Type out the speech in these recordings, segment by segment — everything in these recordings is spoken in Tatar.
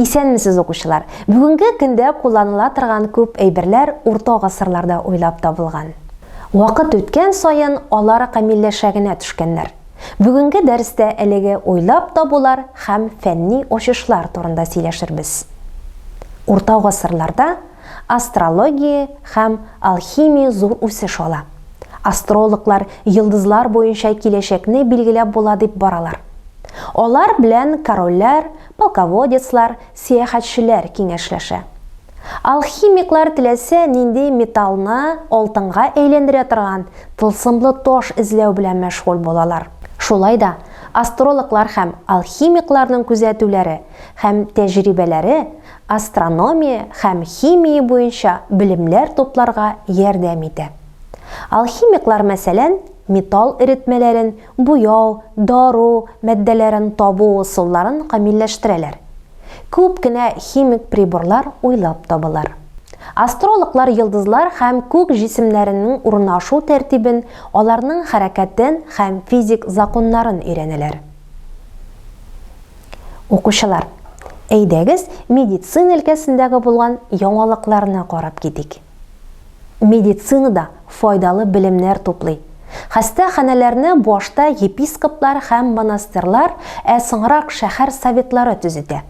Исәнмесез укучылар. Бүгенге көндә кулланыла торган күп әйберләр урта гасырларда уйлап табылган. Вакыт үткән саен алар камилләшә генә төшкәннәр. Бүгенге дәрестә әлеге уйлап табулар һәм фәнни ачышлар турында сөйләшербез. Урта гасырларда астрология һәм алхимия зур үсеш ала. Астрологлар йылдызлар буенча киләчәкне билгеләп була дип баралар. Алар белән корольләр, полководецлар, сәяхәтчеләр киңәшләшә. Алхимиклар теләсә нинди металлны алтынга әйләндерә торган тылсымлы таш эзләү белән мәшгуль булалар. Шулай да астрологлар һәм алхимикларның күзәтүләре һәм тәҗрибәләре астрономия һәм химия буенча белемләр тупларга ярдәм итә. Алхимиклар мәсәлән металл эретмәләрен, буяу, дару матдәләрен табу усулларын камилләштерәләр. Күп кенә химик приборлар уйлап табылар. Астрологлар йылдызлар һәм күк җисемнәренең урнашу тәртибен, аларның хәрәкәтен һәм физик законнарын өйрәнәләр. Укучылар, әйдәгез медицина өлкәсендәге булган яңалыкларны карап китик. Медицинада файдалы белемнәр туплый. Хастаханәләрне башта епископлар һәм монастырьлар, ә соңрак шәһәр советлары төзетә.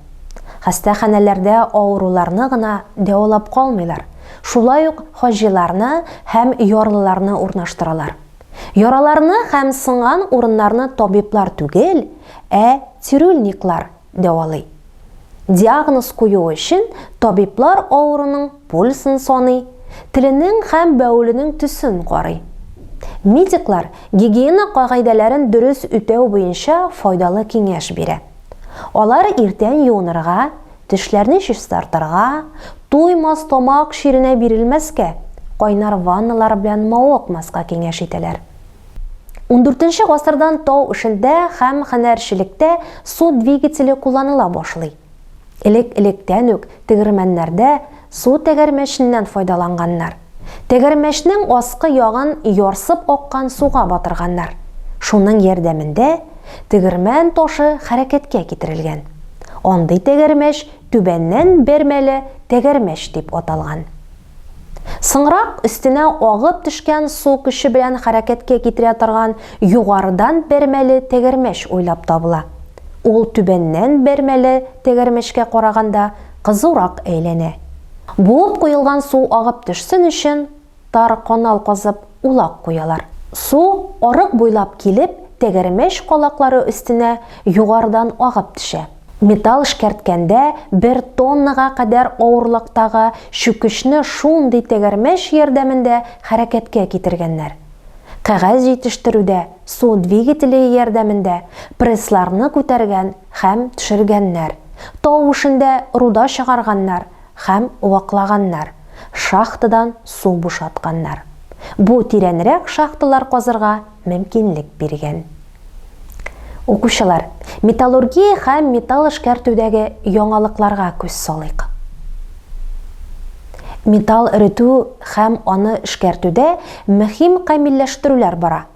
Хастаханәләрдә авыруларны гына дәвалап калмыйлар. Шулай ук хаҗиларны һәм ярлыларны урнаштыралар. Яраларны һәм сынган урыннарны табиблар түгел, ә цирюльниклар дәвалый. Диагноз кую өчен табиблар авыруның пульсын саный, теленең һәм бәүленең төсен карый. Медиклар гигиена кагыйдәләрен дөрес үтәү буенча файдалы киңәш бирә. Алар иртән юынырга, тешләрне чистартырга, туймас тамак ширенә бирелмәскә, кайнар ванналар белән мавыкмаска киңәш итәләр. 14нче гасырдан тау эшендә һәм һөнәрчелектә су двигателе кулланыла башлый. Элек-электән үк тегермәннәрдә су тәгәрмәченнән файдаланганнар. Тәгәрмәчнең аскы ягын ярсып аккан суга батырганнар. Шуның ярдәмендә тегермән ташы хәрәкәткә китерелгән. Андый тәгәрмәч түбәннән бәрмәле тәгәрмәч дип аталган. Соңрак өстенә агып төшкән су көче белән хәрәкәткә китерә торган югарыдан бәрмәле тәгәрмәч уйлап табыла. Ул түбәннән бәрмәле тәгәрмәчкә караганда кызурак әйләнә. Буып куелган су агып төшсен өчен тар канал казып улак куялар. Су арык буйлап килеп, тәгәрмәч калаклары өстенә югарыдан агып төшә. Металл эшкәрткәндә 1 тоннага кадәр авырлыктагы чүкечне шундый тәгәрмәч ярдәмендә хәрәкәткә китергәннәр. Кәгазь җитештерүдә су двигателе ярдәмендә прессларны күтәргән һәм төшергәннәр. Тау эшендә руда чыгарганнар һәм ваклаганнар, шахтадан су бушатканнар. Бу тирәнрәк шахталар казырга мөмкинлек биргән. Укучылар, металлургия һәм металл эшкәртүдәге яңалыкларга күз салыйк. Металл эретү һәм аны эшкәртүдә мөһим камилләштерүләр бара.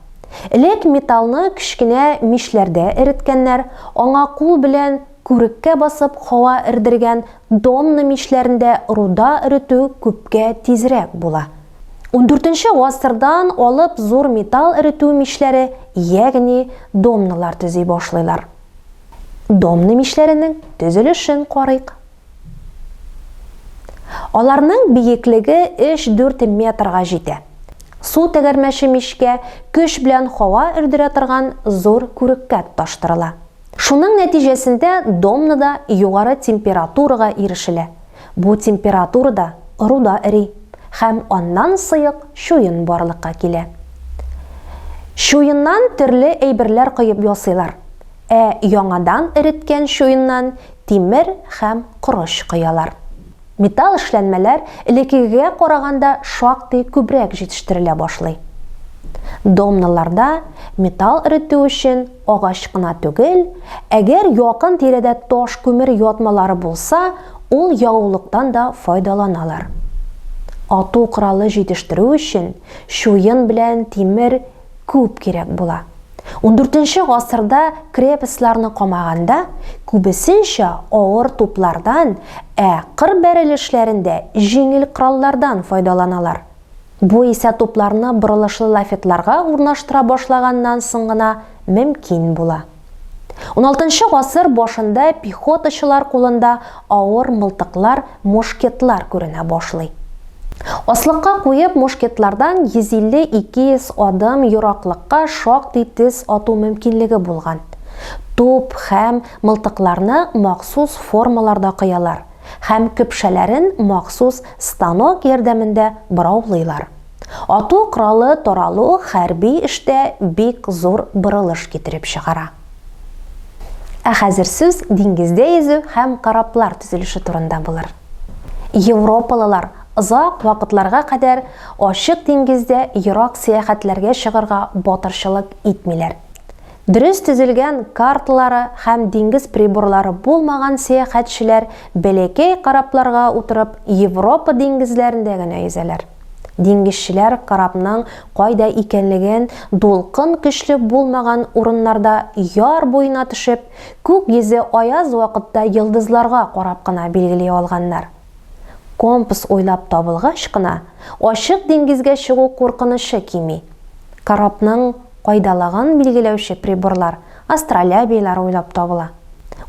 Элек металлны кичкенә мишләрдә эреткәннәр, аңа кул белән күреккә басып һава эрдергән домна мишләрендә руда эретү күпкә тизрәк була. 14нче гасырдан алып зур металл эретү мишләре, ягъни домналар төзи башлыйлар. Домна мишләренең төзелешен карыйк. Аларның биеклеге 3-4 метрга җитә. Су тәгәрмәче мишкә көч белән һава эрдерә торган зур күреккә таштырыла. Шуның нәтиҗәсендә домнада югары температурага ирешелә. Бу температурада руда эри һәм аннан сыйык шуен барлыкка килә. Шуеннан төрле әйберләр кыйып ясыйлар. Яңадан эреткән шуеннан тимер һәм корыч кыялар. Металл эшләнмәләр элеккегә караганда шактый күбрәк җитештерелә башлый. Домналарда металл эретү өчен агач кына түгел, әгәр якын тирәдә таш күмер ятмалары булса, ул ягулыктан да файдаланалар. Ату коралы җитештерү өчен шуен белән тимер күп кирәк була. 14 гасырда крепостларны камаганда күбесенчә авыр туплардан, кыр бәрелешләрендә җиңел кораллардан файдаланалар. Бу исә тупларны борылышлы лафетларга урнаштыра башлаганнан соң гына мөмкин була. 16 гасыр башында пехотачылар кулында авыр мылтыклар, мушкетлар күренә башлый. Аслыкка куеп мушкетлардан 150-200 адым ераклыкка шактый тиз ату мөмкинлеге булган. Туп һәм мылтыкларны махсус формаларда кыялар һәм көпшәләрен махсус станок ярдәмендә бораулыйлар. Ату коралы таралу хәрби эштә бик зур борылыш китереп чыгара. Хәзер сүз диңгездә йөзү һәм кораблар төзелеше турында булыр. Европалылар озак вакытларга кадәр ачык диңгездә ерак сәяхәтләргә чыгарга батырчылык итмиләр. Дөрес төзелгән карталары һәм диңгез приборлары булмаган сәяхәтчеләр бәләкәй корабларга утырып Европа диңгезләрендә генә yüзәләр. Диңгезчеләр корабның кайда икәнлеген дулкын көчле булмаган урыннарда яр буена төшеп, күк йөзе аяз вакытта йолдызларга карап кына билгели алганнар. Компас уйлап табылгач кына ачык диңгезгә чыгу куркынышы кими. Корабның кайдалагын билгеләүче приборлар астролябиялар уйлап табыла.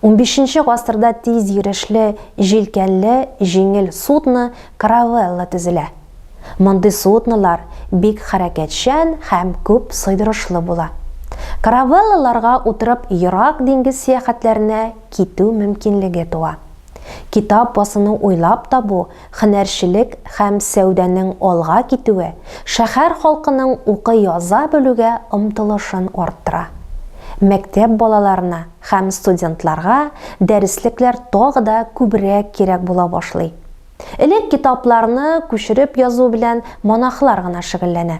15 гасырда тиз йөрешле, җилкәнле, җиңел судно каравелла төзелә. Мондый суднолар бик хәрәкәтчән һәм күп сыйдырышлы була. Каравеллаларга утырып ерак диңгез сәяхәтләренә китү мөмкинлеге туа. Китап басуны уйлап табу, һөнәрчелек һәм сәүдәнең алга китүе шәһәр халкының укый-яза белүгә омтылышын арттыра. Мәктәп балаларына һәм студентларга дәреслекләр тагы да күбрәк кирәк була башлый. Элек китапларны күчереп язу белән монахлар гына шөгыльләнә.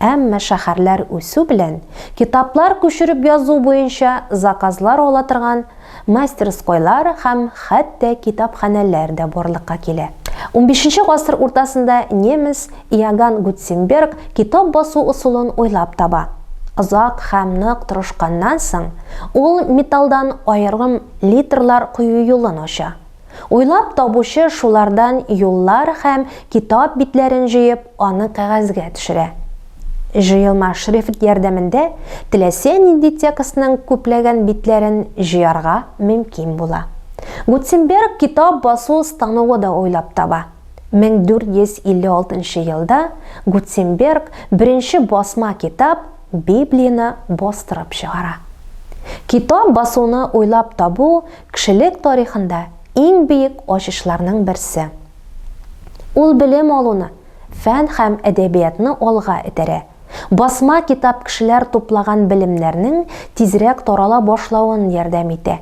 Әмма шәһәрләр үсү белән китаплар күчереп язу буенча заказлар ала торган мастерскойлар һәм хәтта китапханәләр дә барлыкка килә. 15 гасыр уртасында немец Иоганн Гутенберг китап басу усулын уйлап таба. Озак һәм нык тырышканнан соң ул металлдан аерым литрлар кую юлын ача. Уйлап табучы шулардан юллар һәм китап битләрен җыеп, аны кәгазьгә төшерә. Җыелма шрифт ярдәмендә теләсә нинди текстның күпләгән битләрен җыярга мөмкин була. Гутенберг китап басу станогы да уйлап таба. 1456 елда Гутенберг беренче басма китап Библияны бастырып чыгара. Китап басуны уйлап табу кешелек тарихында иң бийек ачышларның берсе. Ул белем алуны, фән һәм әдәбиятны алга этәрә. Басма китап кешеләр туплаган белемнәрнең тизрәк тарала башлавын ярдәм итә.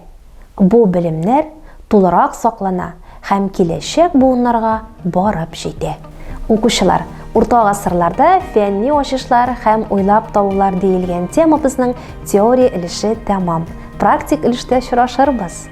Бу белемнәр тулырак саклана һәм киләчәк буыннарга барып җитә. Укучылар, урта гасырларда фәнни ачышлар һәм уйлап табулар диелгән темабызның теория өлеше тәмам. Практик өлештә очрашырбыз.